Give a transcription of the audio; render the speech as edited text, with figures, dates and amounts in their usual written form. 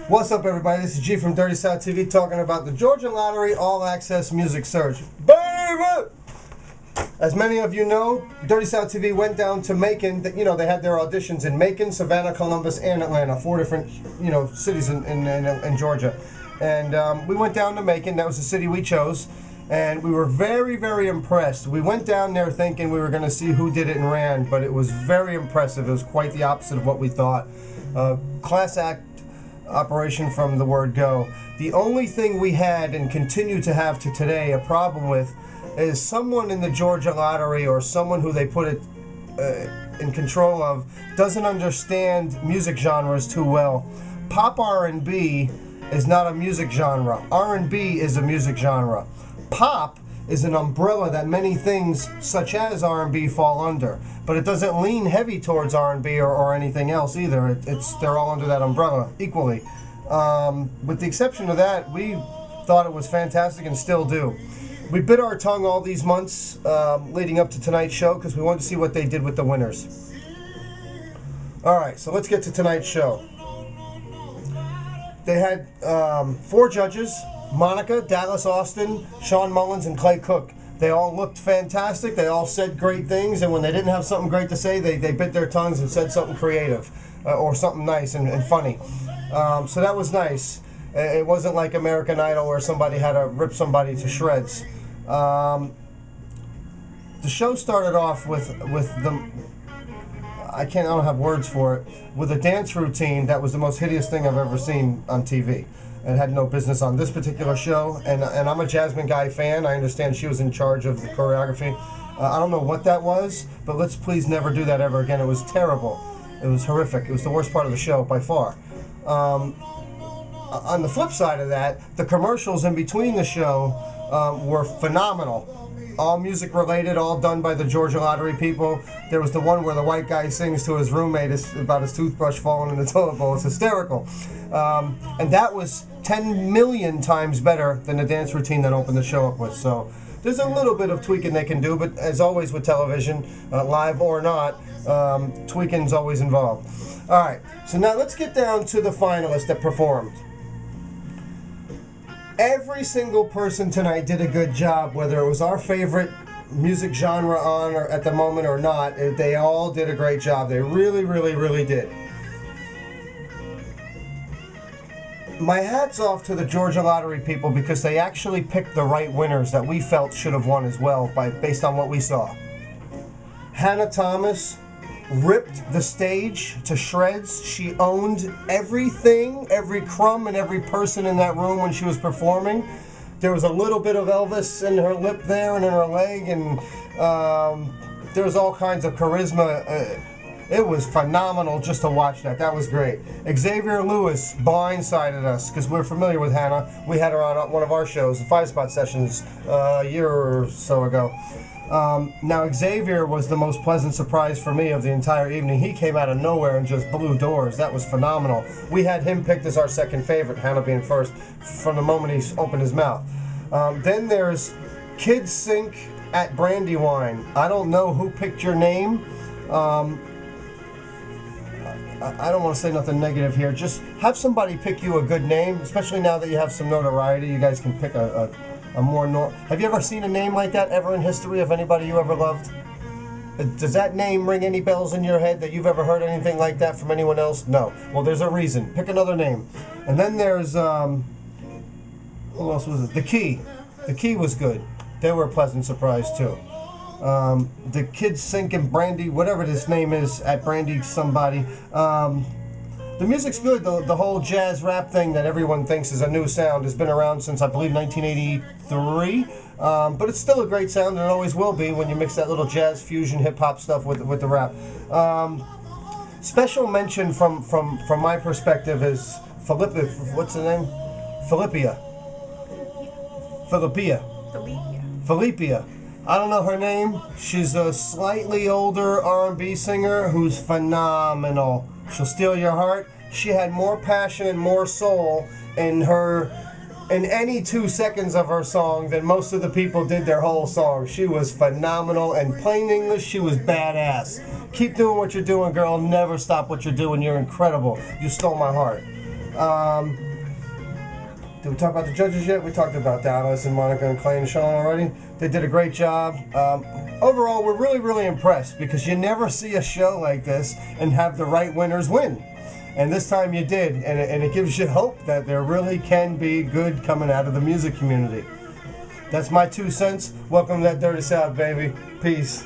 What's up, everybody? This is G from Dirty South TV talking about the Georgia Lottery All Access Music Search. Baby! As many of you know, Dirty South TV went down to Macon. You know, they had their auditions in Macon, Savannah, Columbus, and Atlanta. 4 different, cities in Georgia. And we went down to Macon. That was the city we chose. And we were very, very impressed. We went down there thinking we were going to see who did it and ran, but it was very impressive. It was quite the opposite of what we thought. Class act operation from the word go. The only thing we had and continue to have to today a problem with is someone in the Georgia Lottery or someone who they put it in control of doesn't understand music genres too well. Pop R&B is not a music genre. R&B is a music genre. Pop is an umbrella that many things such as R&B fall under, but it doesn't lean heavy towards R&B or anything else either. They're all under that umbrella equally. With the exception of that, we thought it was fantastic and still do. We bit our tongue all these months leading up to tonight's show because we wanted to see what they did with the winners. Alright, so let's get to tonight's show. They had 4 judges: Monica, Dallas Austin, Sean Mullins, and Clay Cook. They all looked fantastic. They all said great things, and when they didn't have something great to say, they bit their tongues and said something creative or something nice and funny. So that was nice. It wasn't like American Idol where somebody had to rip somebody to shreds. The show started off with the... I don't have words for it. With a dance routine that was the most hideous thing I've ever seen on TV. And had no business on this particular show. And I'm a Jasmine Guy fan. I understand she was in charge of the choreography. I don't know what that was, but let's please never do that ever again. It was terrible. It was horrific. It was the worst part of the show by far. On the flip side of that, the commercials in between the show were phenomenal. All music related, all done by the Georgia Lottery people. There was the one where the white guy sings to his roommate about his toothbrush falling in the toilet bowl. It's hysterical. And that was 10 million times better than the dance routine that opened the show up with. So there's a little bit of tweaking they can do, but as always with television, live or not, tweaking's always involved. All right, so now let's get down to the finalists that performed. Every single person tonight did a good job, whether it was our favorite music genre on or at the moment or not. They all did a great job. They really, really, really did. My hat's off to the Georgia Lottery people because they actually picked the right winners that we felt should have won as well based on what we saw. Hannah Thomas ripped the stage to shreds. She owned everything, every crumb and every person in that room when she was performing. There was a little bit of Elvis in her lip there and in her leg, and there was all kinds of charisma. It was phenomenal just to watch that. That was great. Xavier Lewis blindsided us because we're familiar with Hannah. We had her on one of our shows, the 5-Spot Sessions, a year or so ago. Now Xavier was the most pleasant surprise for me of the entire evening. He came out of nowhere and just blew doors. That was phenomenal. We had him picked as our second favorite, Hannah being first, from the moment he opened his mouth. Then there's Kids Sync at Brandywine. I don't know who picked your name. I don't want to say nothing negative here. Just have somebody pick you a good name, especially now that you have some notoriety. You guys can pick a more Have you ever seen a name like that ever in history of anybody you ever loved? Does that name ring any bells in your head that you've ever heard anything like that from anyone else? No. Well, there's a reason. Pick another name. And then there's who else was it? The Key. The Key was good. They were a pleasant surprise too. The Kids Sync and Brandy, whatever this name is, at Brandy somebody. The music's good. The whole jazz rap thing that everyone thinks is a new sound has been around since, I believe, 1983. But it's still a great sound, and it always will be when you mix that little jazz fusion hip-hop stuff with the rap. Special mention from my perspective is Philippia. What's the name? Philippia. I don't know her name. She's a slightly older R&B singer who's phenomenal. She'll steal your heart. She had more passion and more soul in any 2 seconds of her song than most of the people did their whole song. She was phenomenal, and plain English, she was badass. Keep doing what you're doing, girl. Never stop what you're doing. You're incredible. You stole my heart. Did we talk about the judges yet? We talked about Dallas and Monica and Clay and Sean already. They did a great job. Overall, we're really, really impressed because you never see a show like this and have the right winners win. And this time you did, and it gives you hope that there really can be good coming out of the music community. That's my 2 cents. Welcome to that Dirty South, baby. Peace.